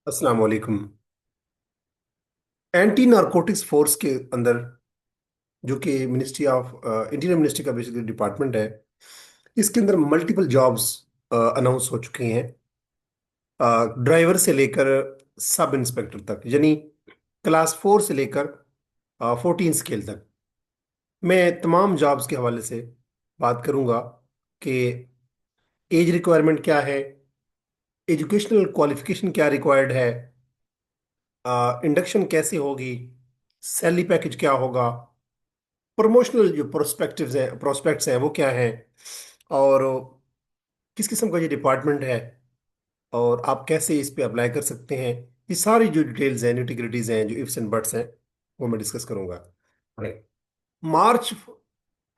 अस्सलाम वालेकुम। Anti narcotics force के अंदर, जो कि मिनिस्ट्री ऑफ इंटीरियर मिनिस्ट्री का बेसिकली डिपार्टमेंट है, इसके अंदर मल्टीपल जॉब्स अनाउंस हो चुकी हैं। ड्राइवर से लेकर सब इंस्पेक्टर तक, यानी क्लास 4 से लेकर 14 स्केल तक। मैं तमाम जॉब्स के हवाले से बात करूंगा कि एज रिक्वायरमेंट क्या है, एजुकेशनल क्वालिफिकेशन क्या रिक्वायर्ड है, इंडक्शन कैसे होगी, सैलरी पैकेज क्या होगा, प्रमोशनल जो प्रोस्पेक्ट्स हैं वो क्या हैं, और किस किस्म का ये डिपार्टमेंट है, और आप कैसे इस पे अप्लाई कर सकते हैं। ये सारी जो डिटेल्स हैं, न्यूटिग्रिटीज हैं, जो इफ्स एंड बट्स हैं, वो मैं डिस्कस करूंगा। मार्च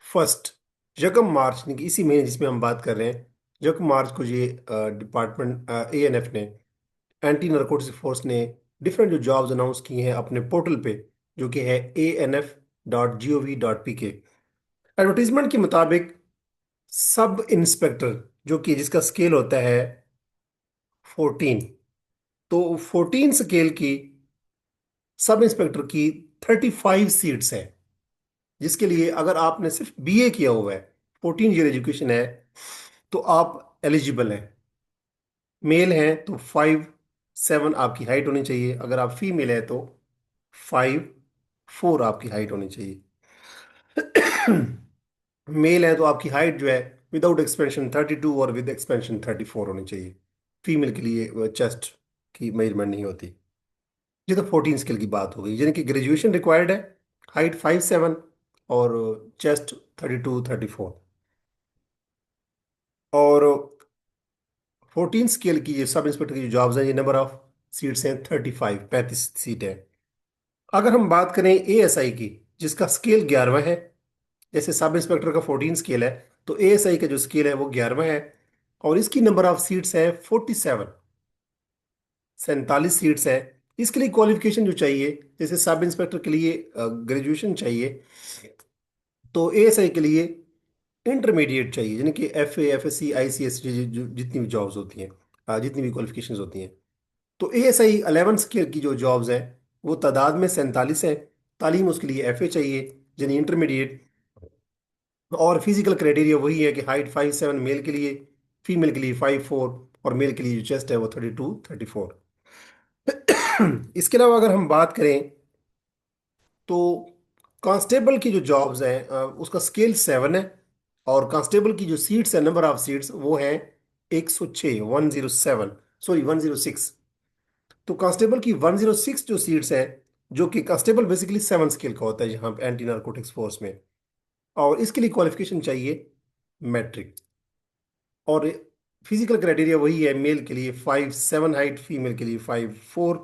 1, यकम मार्च, यानी कि इसी महीने जिसमें हम बात कर रहे हैं, यकम मार्च को ये डिपार्टमेंट ANF ने, एंटी नारकोटिक्स फोर्स ने डिफरेंट जो जॉब्स अनाउंस की हैं अपने पोर्टल पे, जो कि है ANF.gov.pk। एडवर्टीजमेंट के मुताबिक सब इंस्पेक्टर, जो कि जिसका स्केल होता है 14, तो 14 स्केल की सब इंस्पेक्टर की 35 सीट्स हैं, जिसके लिए अगर आपने सिर्फ BA किया हुआ है, 14 ईयर एजुकेशन है, तो आप एलिजिबल हैं। मेल हैं तो 5'7" आपकी हाइट होनी चाहिए, अगर आप फीमेल है तो 5'4" आपकी हाइट होनी चाहिए। मेल है तो आपकी हाइट जो है विदाउट एक्सपेंशन 32 और विद एक्सपेंशन 34 होनी चाहिए। फीमेल के लिए चेस्ट की मेजरमेंट नहीं होती। ये तो 14 स्केल की बात हो गई, यानी कि ग्रेजुएशन रिक्वायर्ड है, हाइट 5'7" और चेस्ट 32-34। और 14 स्केल की ये सब इंस्पेक्टर की जो जॉब्स हैं, ये नंबर ऑफ सीट्स हैं 35 सीट है। अगर हम बात करें ASI की, जिसका स्केल 11वां है, जैसे सब इंस्पेक्टर का 14 स्केल है, तो ASI का जो स्केल है वो 11वां है, और इसकी नंबर ऑफ सीट्स है 47, 47 सीट्स है। इसके लिए क्वालिफिकेशन जो चाहिए, जैसे सब इंस्पेक्टर के लिए ग्रेजुएशन चाहिए, तो ASI के लिए इंटरमीडिएट चाहिए, यानी कि FA FSC ICS, जितनी भी जॉब्स होती हैं, जितनी भी क्वालिफिकेशंस होती हैं। तो ASI 11 की जो जॉब्स हैं, वो तादाद में 47 है। तालीम उसके लिए FA चाहिए, यानी इंटरमीडिएट। और फिजिकल क्राइटेरिया वही है कि हाइट 5'7" मेल के लिए, फीमेल के लिए 5'4", और मेल के लिए जो चेस्ट है वो 32-34। इसके अलावा अगर हम बात करें तो कांस्टेबल की जो जॉब्स हैं, उसका स्केल 7 है, और कांस्टेबल की जो सीट्स है, नंबर ऑफ सीट्स वो है 106, 107, सॉरी 106। तो कांस्टेबल की 106 जो सीट्स हैं, जो कि कांस्टेबल बेसिकली 7 स्केल का होता है यहाँ पे एंटी नारकोटिक्स फोर्स में, और इसके लिए क्वालिफिकेशन चाहिए मैट्रिक। और फिजिकल क्राइटेरिया वही है, मेल के लिए 5'7" हाइट, फीमेल के लिए 5'4",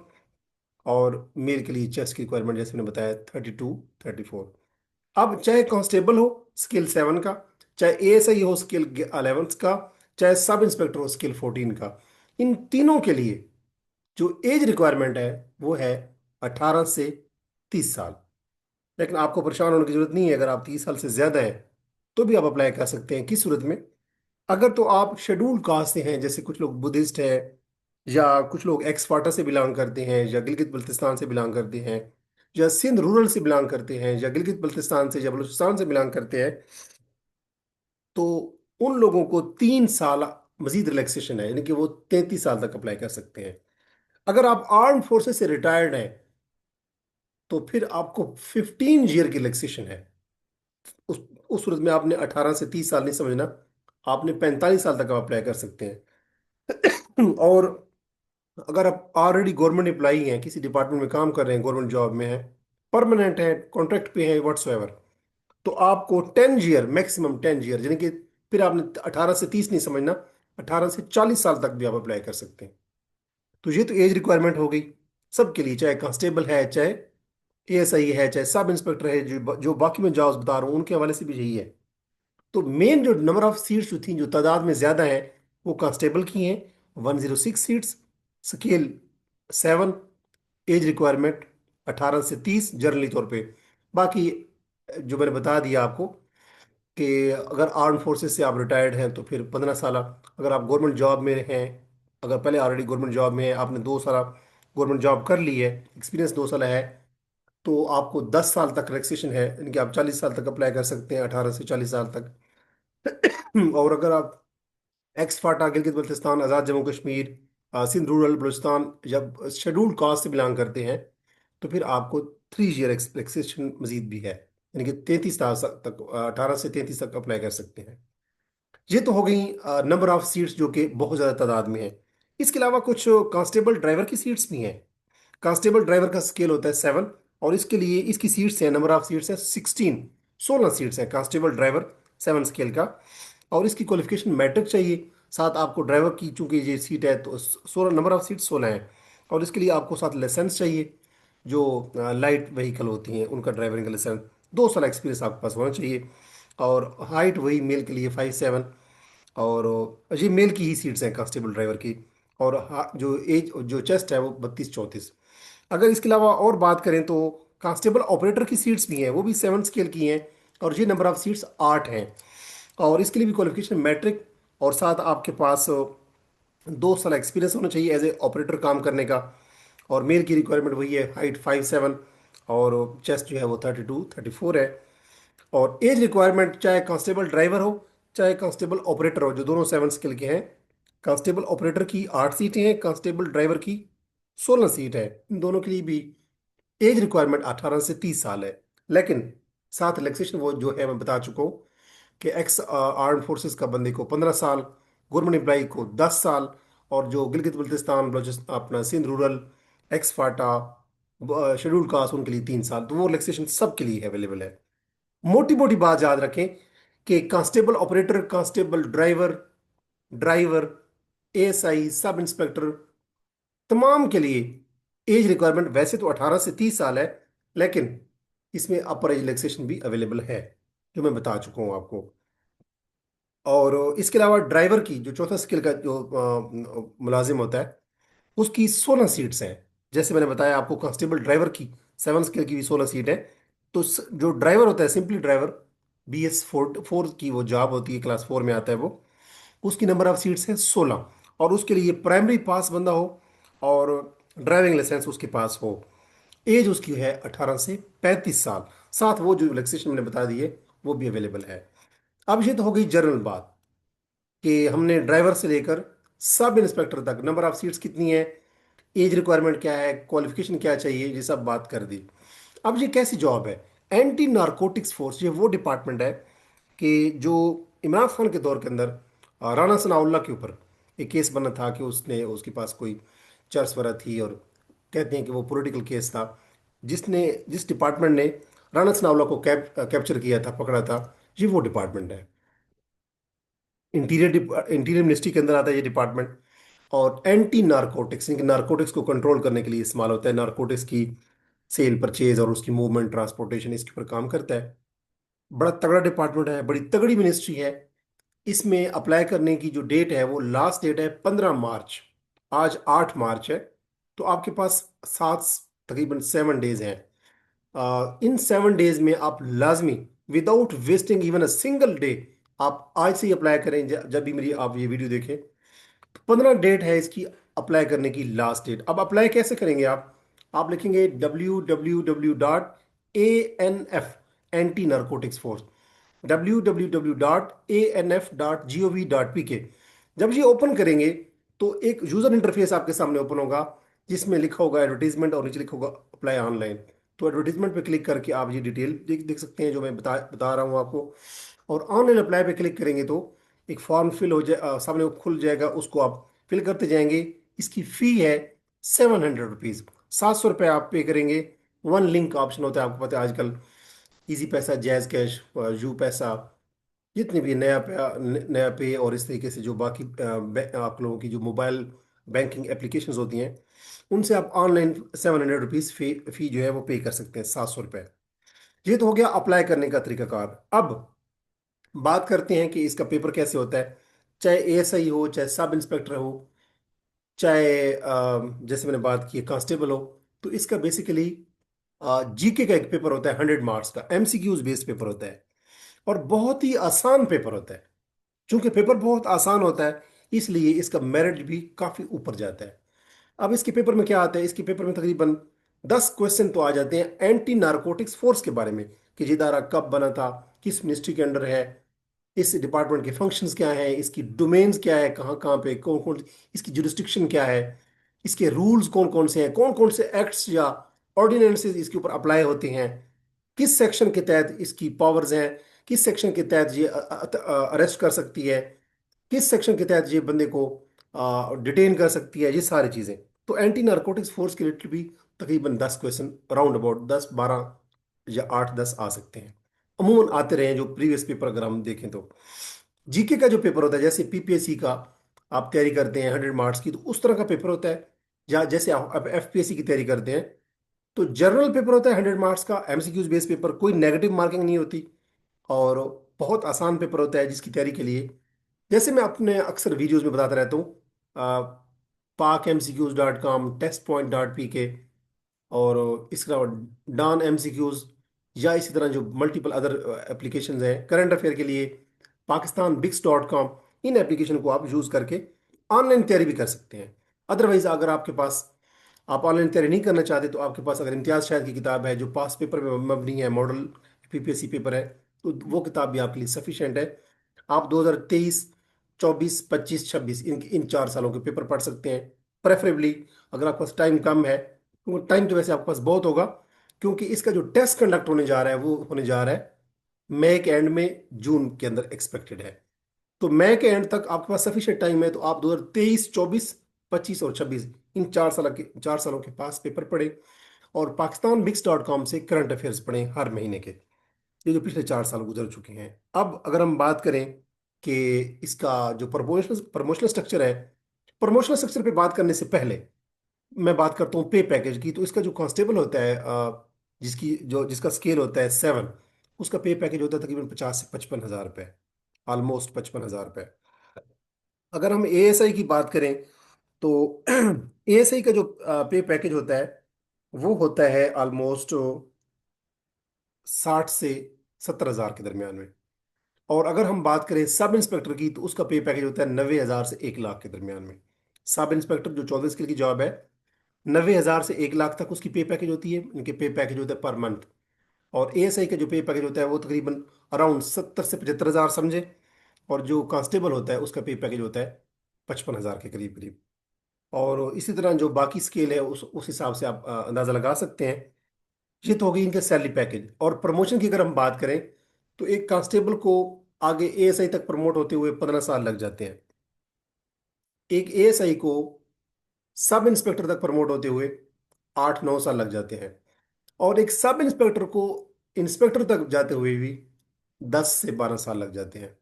और मेल के लिए चेस्ट की रिक्वायरमेंट जैसे मैंने बताया 32-34। अब चाहे कांस्टेबल हो स्केल 7 का, चाहे ASI हो स्केल 11 का, चाहे सब इंस्पेक्टर हो स्केल 14 का, इन तीनों के लिए जो एज रिक्वायरमेंट है वो है 18 से 30 साल। लेकिन आपको परेशान होने की जरूरत नहीं है, अगर आप 30 साल से ज्यादा है तो भी आप अप्लाई कर सकते हैं। किस सूरत में? अगर तो आप शेड्यूल्ड कास्ट से हैं, जैसे कुछ लोग बुद्धिस्ट है, या कुछ लोग एक्स फाटा से बिलोंग करते हैं, या गिलगित बल्तिस्तान से बिलोंग करते हैं, या सिंध रूरल से बिलोंग करते हैं, या गिलगित बल्तिस्तान से या बलूचिस्तान से बिलोंग करते हैं, तो उन लोगों को 3 साल मजीद रिलैक्सेशन है, यानी कि वो 33 साल तक अप्लाई कर सकते हैं। अगर आप आर्म फोर्सेस से रिटायर्ड हैं तो फिर आपको 15 ईयर की रिलैक्सेशन है। उस उस सूरत में आपने 18 से 30 साल नहीं समझना, आपने 45 साल तक आप अप्लाई कर सकते हैं। और अगर आप ऑलरेडी गवर्नमेंट एम्प्लॉई हैं, किसी डिपार्टमेंट में काम कर रहे हैं, गवर्नमेंट जॉब में है, परमानेंट है, कॉन्ट्रैक्ट पे है, व्हाट्सएवर, तो आपको 10 ईयर, मैक्सिमम 10 ईयर, यानी कि फिर आपने 18 से 30 नहीं समझना, 18 से 40 साल तक भी आप अप्लाई कर सकते हैं। तो ये तो एज रिक्वायरमेंट हो गई सबके लिए, चाहे कांस्टेबल है, चाहे ASI है, चाहे सब इंस्पेक्टर है, जो जो बाकी मैं जॉब्स बता रहा हूँ उनके हवाले से भी यही है। तो मेन जो नंबर ऑफ सीट्स जो थी, जो तादाद में ज्यादा है, वो कांस्टेबल की हैं, 106 सीट्स, स्केल 7, एज रिक्वायरमेंट 18 से 30 जनरली तौर पे। बाकी जो मैंने बता दिया आपको कि अगर आर्म फोर्सेस से आप रिटायर्ड हैं तो फिर 15 साल, अगर आप गवर्नमेंट जॉब में हैं, अगर पहले ऑलरेडी गवर्नमेंट जॉब में है, आपने 2 साल गवर्नमेंट जॉब कर ली है, एक्सपीरियंस 2 साल है, तो आपको 10 साल तक रिलैक्सेशन है, यानी कि आप 40 साल तक अप्लाई कर सकते हैं, 18 से 40 साल तक। और अगर आप एक्स फाटा, गिलगित बल्तिस्तान, आज़ाद जम्मू कश्मीर, सिंध रूरल, बलूचिस्तान, जब शेड्यूल्ड कास्ट से बिलोंग करते हैं, तो फिर आपको 3 ईयर रिलैक्सेशन मजीद भी है, यानी कि 33 साल तक, 18 से 33 तक अप्लाई कर सकते हैं। ये तो हो गई नंबर ऑफ सीट्स जो कि बहुत ज़्यादा तादाद में है। इसके अलावा कुछ कांस्टेबल ड्राइवर की सीट्स भी हैं। कांस्टेबल ड्राइवर का स्केल होता है 7, और इसके लिए इसकी सीट्स है, नंबर ऑफ सीट्स है 16 सीट्स है कांस्टेबल ड्राइवर 7 स्केल का। और इसकी क्वालिफिकेशन मैट्रिक चाहिए, साथ आपको ड्राइवर की, चूंकि ये सीट है तो 16, नंबर ऑफ सीट 16 है। और इसके लिए आपको साथ लाइसेंस चाहिए, जो लाइट व्हीकल होती हैं उनका ड्राइविंग का लाइसेंस। 2 साल एक्सपीरियंस आपके पास होना चाहिए। और हाइट वही मेल के लिए 5'7", और ये मेल की ही सीट्स हैं कांस्टेबल ड्राइवर की। और जो एज, जो चेस्ट है वो 32-34। अगर इसके अलावा और बात करें तो कांस्टेबल ऑपरेटर की सीट्स भी हैं, वो भी 7 स्केल की हैं, और ये नंबर ऑफ सीट्स 8 हैं। और इसके लिए भी क्वालिफिकेशन मैट्रिक, और साथ आपके पास 2 साल एक्सपीरियंस होना चाहिए एज ए ऑपरेटर काम करने का। और मेल की रिक्वायरमेंट वही है, हाइट 5'7", और चेस्ट जो है वो 32-34 है। और एज रिक्वायरमेंट, चाहे कांस्टेबल ड्राइवर हो चाहे कांस्टेबल ऑपरेटर हो, जो दोनों 7 स्केल के हैं। कांस्टेबल ऑपरेटर की 8 सीटें हैं, कांस्टेबल ड्राइवर की 16 सीट है। इन दोनों के लिए भी एज रिक्वायरमेंट 18 से 30 साल है। लेकिन साथ रिलैक्सेशन वो जो है मैं बता चुका हूँ, कि एक्स आर्म फोर्सेस का बंदे को 15 साल, गवर्नमेंट एम्प्लॉई को 10 साल, और जो गिलगित बल्तिस्तान, बलोचिस्तान, अपना सिंध रूरल, एक्स फाटा, शेड्यूल्ड कास्ट, उनके लिए 3 साल। तो वो रिलैक्सेशन सबके लिए अवेलेबल है। मोटी मोटी बात याद रखें कि constable operator, constable driver, driver, ASI, sub inspector, तमाम के लिए एज रिक्वायरमेंट वैसे तो 18 से 30 साल है, लेकिन इसमें अपर एज रिलैक्सेशन भी अवेलेबल है, जो मैं बता चुका हूं आपको। और इसके अलावा ड्राइवर की जो चौथा स्किल का जो मुलाजिम होता है, उसकी 16 सीट्स हैं। जैसे मैंने बताया आपको, कांस्टेबल ड्राइवर की 7 स्केल की भी 16 सीट है। तो जो ड्राइवर होता है, सिंपली ड्राइवर, BS4 की वो जॉब होती है, क्लास 4 में आता है वो, उसकी नंबर ऑफ सीट्स है 16। और उसके लिए प्राइमरी पास बंदा हो, और ड्राइविंग लाइसेंस उसके पास हो। एज उसकी है 18 से 35 साल। साथ वो जो रिलैक्सेशन मैंने बता दी है वो भी अवेलेबल है। अब ये तो हो गई जनरल बात, कि हमने ड्राइवर से लेकर सब इंस्पेक्टर तक नंबर ऑफ सीट्स कितनी है, एज रिक्वायरमेंट क्या है, क्वालिफिकेशन क्या चाहिए, ये सब बात कर दी। अब ये कैसी जॉब है? एंटी नारकोटिक्स फोर्स, ये वो डिपार्टमेंट है कि जो इमरान खान के दौर के अंदर राणा सनाउल्लाह के ऊपर एक केस बना था, कि उसने, उसके पास कोई चर्च वगैरह थी, और कहते हैं कि वो पॉलिटिकल केस था। जिस डिपार्टमेंट ने राणा सनाउल्लाह को कैप्चर किया था, पकड़ा था, ये वो डिपार्टमेंट है। इंटीरियर मिनिस्ट्री के अंदर आता है ये डिपार्टमेंट। और एंटी नारकोटिक्स, यानी कि नारकोटिक्स को कंट्रोल करने के लिए इस्तेमाल होता है, नारकोटिक्स की सेल, परचेज और उसकी मूवमेंट, ट्रांसपोर्टेशन, इसके ऊपर काम करता है। बड़ा तगड़ा डिपार्टमेंट है, बड़ी तगड़ी मिनिस्ट्री है। इसमें अप्लाई करने की जो डेट है, वो लास्ट डेट है 15 मार्च। आज 8 मार्च है, तो आपके पास सात, तकरीबन 7 डेज हैं। इन 7 डेज में आप लाजमी, without wasting even a single day, आप आज से ही अप्लाई करें। जब भी मेरी आप ये वीडियो देखें, तो 15 डेट है इसकी अप्लाई करने की लास्ट डेट। अब अप्लाई कैसे करेंगे आप लिखेंगे www.anf, anti narcotics force, www.anf.gov.pk। जब ये ओपन करेंगे, तो एक यूजर इंटरफेस आपके सामने ओपन होगा, जिसमें लिखा होगा एडवर्टीजमेंट, और नीचे लिखा होगा अप्लाई ऑनलाइन। तो एडवर्टीजमेंट पे क्लिक करके आप ये डिटेल देख देख सकते हैं, जो मैं बता बता रहा हूँ आपको। और ऑनलाइन अप्लाई पे क्लिक करेंगे तो एक फॉर्म फिल हो जाए, सामने वो खुल जाएगा, उसको आप फिल करते जाएंगे। इसकी फी है 700 रुपीज़, 700 रुपये आप पे करेंगे। वन लिंक ऑप्शन होता है, आपको पता है आजकल इजी पैसा, जैज कैश, यू पैसा, जितने भी नया पे, और इस तरीके से जो बाकी आप लोगों की जो मोबाइल बैंकिंग एप्लीकेशंस होती हैं, उनसे आप ऑनलाइन 700 रुपीज़ फी जो है वो पे कर सकते हैं, 700 रुपये। ये तो हो गया अप्लाई करने का तरीकाकार। अब बात करते हैं कि इसका पेपर कैसे होता है। चाहे एएसआई हो, चाहे सब इंस्पेक्टर हो, चाहे जैसे मैंने बात की कांस्टेबल हो, तो इसका बेसिकली जीके का एक पेपर होता है, 100 मार्क्स का, एमसीक्यूज बेस्ड पेपर होता है, और बहुत ही आसान पेपर होता है। चूंकि पेपर बहुत आसान होता है, इसलिए इसका मेरिट भी काफी ऊपर जाता है। अब इसके पेपर में क्या आता है, इसके पेपर में तकरीबन 10 क्वेश्चन तो आ जाते हैं एंटी नारकोटिक्स फोर्स के बारे में, कि ये इदारा कब बना था, किस मिनिस्ट्री के अंडर है, इस डिपार्टमेंट के फंक्शंस क्या हैं, इसकी डोमेन्स क्या है, कहाँ कहाँ पे कौन कौन, इसकी जुरिस्डिक्शन क्या है, इसके रूल्स कौन कौन से हैं, कौन कौन से एक्ट्स या ऑर्डिनेंसेस इसके ऊपर अप्लाई होते हैं, किस सेक्शन के तहत इसकी पावर्स हैं, किस सेक्शन के तहत ये अरेस्ट कर सकती है, किस सेक्शन के तहत ये बंदे को डिटेन कर सकती है, ये सारी चीज़ें। तो एंटी नारकोटिक्स फोर्स के रिलेटेड भी तकरीबन 10 क्वेश्चन, राउंड अबाउट 10 12 या 8 10 आ सकते हैं, अमूमन आते रहे हैं जो प्रीवियस पेपर अगर हम देखें तो। जीके का जो पेपर होता है, जैसे पीपीएससी का आप तैयारी करते हैं 100 मार्क्स की, तो उस तरह का पेपर होता है। या जैसे आप एफपीएससी की तैयारी करते हैं, तो जनरल पेपर होता है 100 मार्क्स का, एमसीक्यूज बेस्ड पेपर, कोई नेगेटिव मार्किंग नहीं होती, और बहुत आसान पेपर होता है जिसकी तैयारी के लिए, जैसे मैं अपने अक्सर वीडियोस में बताता रहता हूँ, PAKMCQs.com, testpoint.pk, और इसके अलावा डॉन एमसीक्यूज, या इसी तरह जो मल्टीपल अदर एप्लीकेशंस हैं करंट अफेयर के लिए, PakistanBix.com, इन एप्लीकेशन को आप यूज़ करके ऑनलाइन तैयारी भी कर सकते हैं। अदरवाइज अगर आपके पास, आप ऑनलाइन तैयारी नहीं करना चाहते, तो आपके पास अगर इम्तियाज शाहिद की किताब है जो पास पेपर में मबनी है, मॉडल पीपीएससी पेपर है, तो वो किताब भी आपके लिए सफिशेंट है। आप 2023, 24, 25, 26 इन इन 4 सालों के पेपर पढ़ सकते हैं, प्रेफरेबली। अगर आपके पास टाइम कम है, तो टाइम तो वैसे आपके पास बहुत होगा, क्योंकि इसका जो टेस्ट कंडक्ट होने जा रहा है वो होने जा रहा है मई के एंड में, जून के अंदर एक्सपेक्टेड है। तो मई के एंड तक आपके पास सफिशिएंट टाइम है, तो आप 2023, 24, 25 और 26 इन 4 सालों के पास पेपर पढ़ें, और PakistanBix.com से करंट अफेयर्स पढ़ें हर महीने के, ये जो पिछले 4 साल गुजर चुके हैं। अब अगर हम बात करें कि इसका जो प्रमोशनल प्रमोशनल स्ट्रक्चर है, प्रमोशनल स्ट्रक्चर पे बात करने से पहले मैं बात करता हूँ पे पैकेज की। तो इसका जो कांस्टेबल होता है, जिसका स्केल होता है 7, उसका पे पैकेज होता है तकरीबन 50 से 55 हज़ार रुपये, ऑलमोस्ट 55 हज़ार रुपये। अगर हम एएसआई की बात करें, तो एएसआई का जो पे पैकेज होता है वो होता है ऑलमोस्ट 60 से 70 हज़ार के दरमियान में। और अगर हम बात करें सब इंस्पेक्टर की, तो उसका पे पैकेज होता है 90 हज़ार से 1 लाख के दरमियान में। सब इंस्पेक्टर जो 14 स्किल की जॉब है, 90 हज़ार से 1 लाख तक उसकी पे पैकेज होती है, इनके पे पैकेज होता है पर मंथ। और एएसआई का जो पे पैकेज होता है वो तकरीबन अराउंड 70 से 75 हज़ार समझे। और जो कांस्टेबल होता है उसका पे पैकेज होता है 55 हज़ार के करीब करीब। और इसी तरह जो बाकी स्केल है उस हिसाब से आप अंदाज़ा लगा सकते हैं। ये तो हो गई इनके सैलरी पैकेज। और प्रमोशन की अगर हम बात करें, तो एक कांस्टेबल को आगे एएसआई तक प्रमोट होते हुए 15 साल लग जाते हैं। एक एएसआई को सब इंस्पेक्टर तक प्रमोट होते हुए 8 9 साल लग जाते हैं। और एक सब इंस्पेक्टर को इंस्पेक्टर तक जाते हुए भी 10 से 12 साल लग जाते हैं,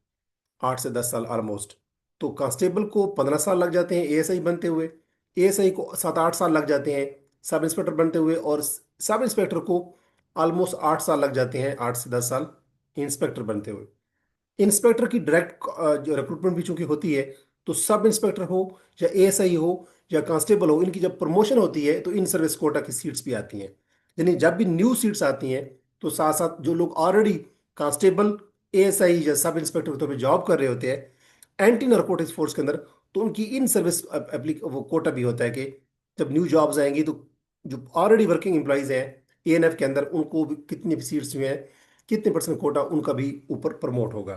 8 से 10 साल ऑलमोस्ट। तो कांस्टेबल को 15 साल लग जाते हैं एएसआई बनते हुए, एएसआई को 7 8 साल लग जाते हैं सब इंस्पेक्टर बनते हुए, और सब इंस्पेक्टर को ऑलमोस्ट 8 साल लग जाते हैं, 8 से 10 साल इंस्पेक्टर बनते हुए। इंस्पेक्टर की डायरेक्ट जो रिक्रूटमेंट भी चूंकि होती है, तो सब इंस्पेक्टर हो या एएसआई हो या कांस्टेबल हो, इनकी जब प्रमोशन होती है तो इन सर्विस कोटा की सीट्स भी आती हैं। यानी जब भी न्यू सीट्स आती हैं, तो साथ साथ जो लोग ऑलरेडी कांस्टेबल, एएसआई या सब इंस्पेक्टर के तौर पर जॉब कर रहे होते हैं एंटी नारकोटिक्स फोर्स के अंदर, तो उनकी इन सर्विस एप्लिक वो कोटा भी होता है कि जब न्यू जॉब्स आएंगी, तो जो ऑलरेडी वर्किंग एम्प्लॉयज़ हैं एएनएफ के अंदर, उनको भी कितनी सीट्स हुई हैं, कितने परसेंट कोटा उनका भी ऊपर प्रमोट होगा।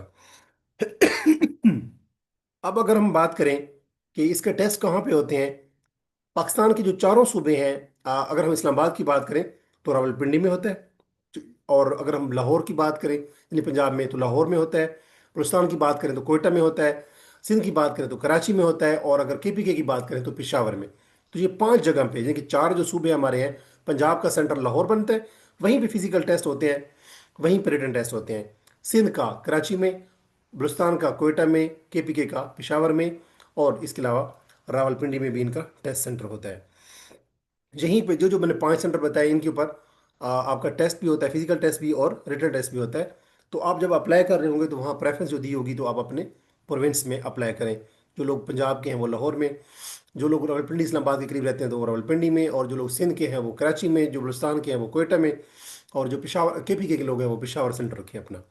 अब अगर हम बात करें कि इसके टेस्ट कहाँ पे होते हैं, पाकिस्तान के जो चारों सूबे हैं, अगर हम इस्लामाबाद की बात करें तो रावलपिंडी में होता है। और अगर हम लाहौर की बात करें यानी पंजाब में, तो लाहौर में होता है। बलूचिस्तान की बात करें तो कोयटा में होता है। सिंध की बात करें तो कराची में होता है। और अगर केपीके की बात करें तो पेशावर में। तो ये 5 जगह पे, यानी कि 4 जो सूबे हमारे हैं, पंजाब का सेंटर लाहौर बनता है, वहीं पे फिजिकल टेस्ट होते हैं, वहीं पे रिटन टेस्ट होते हैं। सिंध का कराची में, बलूचिस्तान का कोयटा में, केपीके का पेशावर में, और इसके अलावा रावलपिंडी में भी इनका टेस्ट सेंटर होता है। यहीं पे जो जो मैंने 5 सेंटर बताए, इनके ऊपर आपका टेस्ट भी होता है, फिजिकल टेस्ट भी और रिटन टेस्ट भी होता है। तो आप जब अप्लाई कर रहे होंगे, तो वहाँ प्रेफरेंस जो दी होगी, तो आप अपने प्रोविंस में अप्लाई करें। जो लोग पंजाब के हैं वो लाहौर में, जो लोग रावलपिंडी इस्लामाबाद के करीब रहते हैं तो वो रावलपिंडी में, और जो लोग सिंध के हैं वो कराची में, जो बलूचिस्तान के हैं वो कोयटा में, और जो पेशावर केपीके के लोग हैं वो पेशावर सेंटर रखें अपना।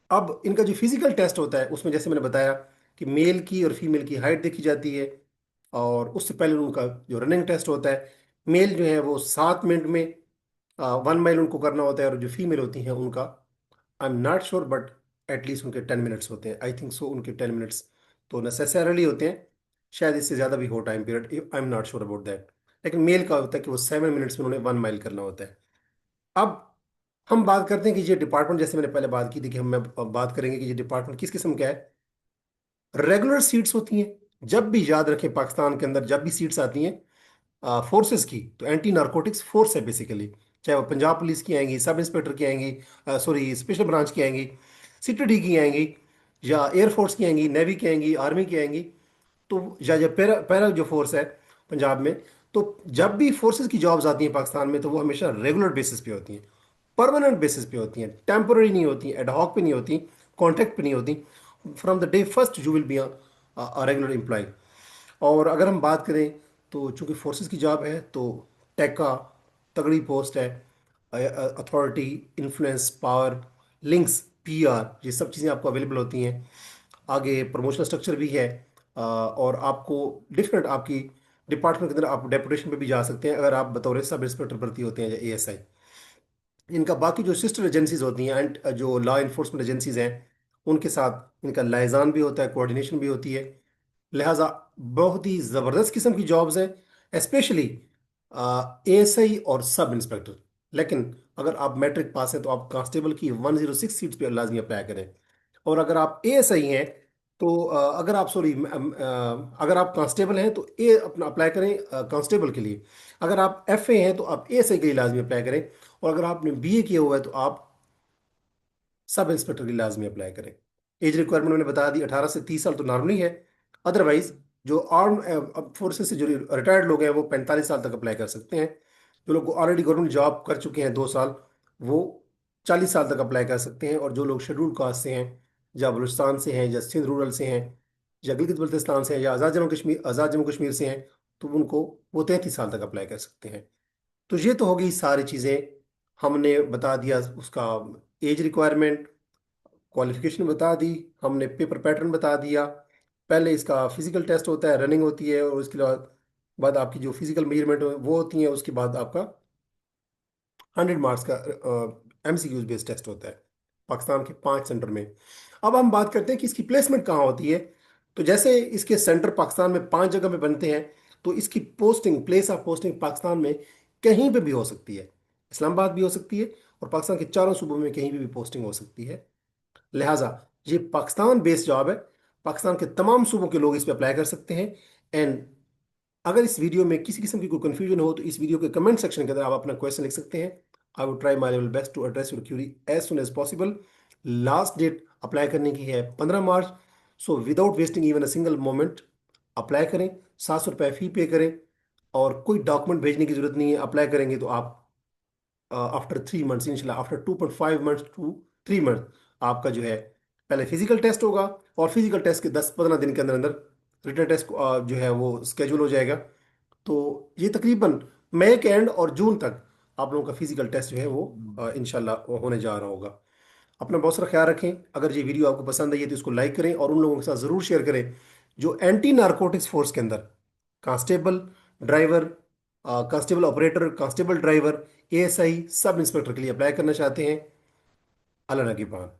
अब इनका जो फिजिकल टेस्ट होता है, उसमें जैसे मैंने बताया कि मेल की और फीमेल की हाइट देखी जाती है, और उससे पहले उनका जो रनिंग टेस्ट होता है, मेल जो है वो 7 मिनट में 1 माइल उनको करना होता है, और जो फीमेल होती हैं उनका I am not sure, but at least उनके 10 मिनट्स होते हैं, आई थिंक सो। उनके 10 मिनट्स तो नेसेसरली होते हैं, शायद इससे ज़्यादा भी हो time period, I am not sure about that. लेकिन मेल का होता है कि वो 7 मिनट्स में उन्हें 1 माइल करना होता है। अब हम बात करते हैं कि ये डिपार्टमेंट, जैसे मैंने पहले बात की थी कि हम अब बात करेंगे कि ये डिपार्टमेंट किस किस्म का है। रेगुलर सीट्स होती हैं, जब भी याद रखें पाकिस्तान के अंदर जब भी सीट्स आती हैं फोर्सेस की, तो एंटी नारकोटिक्स फोर्स है बेसिकली। चाहे वो पंजाब पुलिस की आएंगी, सब इंस्पेक्टर की आएंगी, सॉरी स्पेशल ब्रांच की आएंगी, सीटीडी की आएंगी, या एयरफोर्स की आएंगी, नेवी की आएंगी, आर्मी की आएंगी, तो या पैरा पैरा जो फोर्स है पंजाब में। तो जब भी फोर्सेस की जॉब्स आती हैं पाकिस्तान में, तो वो हमेशा रेगुलर बेसिस पे होती हैं, परमानेंट बेसिस पे होती हैं, टेम्पोररी नहीं होती, एडहॉक पे नहीं होती, कॉन्ट्रैक्ट पे नहीं होती। From the day first you will be regular employ. और अगर हम बात करें, तो चूंकि फोर्सेस की जॉब है, तो टेका तगड़ी पोस्ट है, authority, influence, power, links, PR, ये सब चीज़ें आपको अवेलेबल होती हैं। आगे प्रमोशनल स्ट्रक्चर भी है, और आपको डिफरेंट आपकी डिपार्टमेंट के अंदर आप डेपुटेशन पे भी जा सकते हैं अगर आप बतौर सब इंस्पेक्टर भर्ती होते हैं या एएसआई। इनका बाकी जो सिस्टर एजेंसीज होती हैं एंड जो लॉ इन्फोर्समेंट एजेंसीज हैं, उनके साथ इनका लाइजान भी होता है, कोऑर्डिनेशन भी होती है। लिहाजा बहुत ही ज़बरदस्त किस्म की जॉब्स हैं, स्पेशली एएसआई और सब इंस्पेक्टर। लेकिन अगर आप मैट्रिक पास हैं तो आप कांस्टेबल की 106 सीट्स पे लाजमी अप्लाई करें। और अगर आप एएसआई हैं, तो अगर आप सॉरी अगर आप कांस्टेबल हैं तो ए अपना अप्लाई करें कांस्टेबल के लिए। अगर आप एफए हैं तो आप एएसआई के लिए लाजमी अप्लाई करें। और अगर आपने बीए किया हुआ है तो आप सब इंस्पेक्टर की लाजमी अप्लाई करें। एज रिक्वायरमेंट मैंने बता दी, 18 से 30 साल तो नॉर्मली है। अदरवाइज जो आर्म फोर्सेस से जो रिटायर्ड लोग हैं वो 45 साल तक अप्लाई कर सकते हैं। जो लोग ऑलरेडी गवर्नमेंट जॉब कर चुके हैं 2 साल, वो 40 साल तक अप्लाई कर सकते हैं। और जो लोग शेड्यूल कास्ट से हैं, या बलूचिस्तान से हैं, या सिंध रूरल से हैं, या गिलगित बल्तिस्तान से हैं, या आज़ाद जम्मू कश्मीर से हैं, तो उनको वो 33 साल तक अप्लाई कर सकते हैं। तो ये तो हो गई सारी चीज़ें, हमने बता दिया उसका एज रिक्वायरमेंट, क्वालिफिकेशन बता दी, हमने पेपर पैटर्न बता दिया। पहले इसका फिजिकल टेस्ट होता है, रनिंग होती है, और उसके बाद आपकी जो फिजिकल मेजरमेंट वो होती है, उसके बाद आपका 100 मार्क्स का एमसीक्यूज बेस्ड टेस्ट होता है पाकिस्तान के 5 सेंटर में। अब हम बात करते हैं कि इसकी प्लेसमेंट कहाँ होती है। तो जैसे इसके सेंटर पाकिस्तान में 5 जगह में बनते हैं, तो इसकी posting, place of posting Pakistan में कहीं पे भी हो सकती है। इस्लामाबाद भी हो सकती है, और पाकिस्तान के चारों सूबों में कहीं भी पोस्टिंग हो सकती है। लिहाजा ये पाकिस्तान बेस्ड जॉब है, पाकिस्तान के तमाम सूबों के लोग इस पे अप्लाई कर सकते हैं। एंड अगर इस वीडियो में किसी किस्म की कोई कंफ्यूजन हो, तो इस वीडियो के कमेंट सेक्शन के अंदर आप अपना क्वेश्चन लिख सकते हैं। I would try my level best to address your query as soon as possible. Last date apply करने की है 15 March. So without wasting even a single moment apply करें। 700 रुपये फी पे करें, और कोई डॉक्यूमेंट भेजने की जरूरत नहीं है। अप्लाई करेंगे तो आप आफ्टर 3 मंथ्स, इंशाल्लाह आफ्टर 2.5 मंथ्स टू 3 मंथ, आपका जो है पहले फिजिकल टेस्ट होगा, और फिजिकल टेस्ट के 10-15 दिन के अंदर अंदर रिटन टेस्ट जो है वो स्केड्यूल हो जाएगा। तो ये तकरीबन मई के एंड और जून तक आप लोगों का फिजिकल टेस्ट जो है वो इंशाल्लाह होने जा रहा होगा। अपना बहुत सारा ख्याल रखें। अगर ये वीडियो आपको पसंद आई है तो इसको लाइक करें, और उन लोगों के साथ ज़रूर शेयर करें जो एंटी नारकोटिक्स फोर्स के अंदर constable, driver, constable operator, constable driver, ASI, sub inspector के लिए अप्लाई करना चाहते हैं। अल्लाह नगेबान।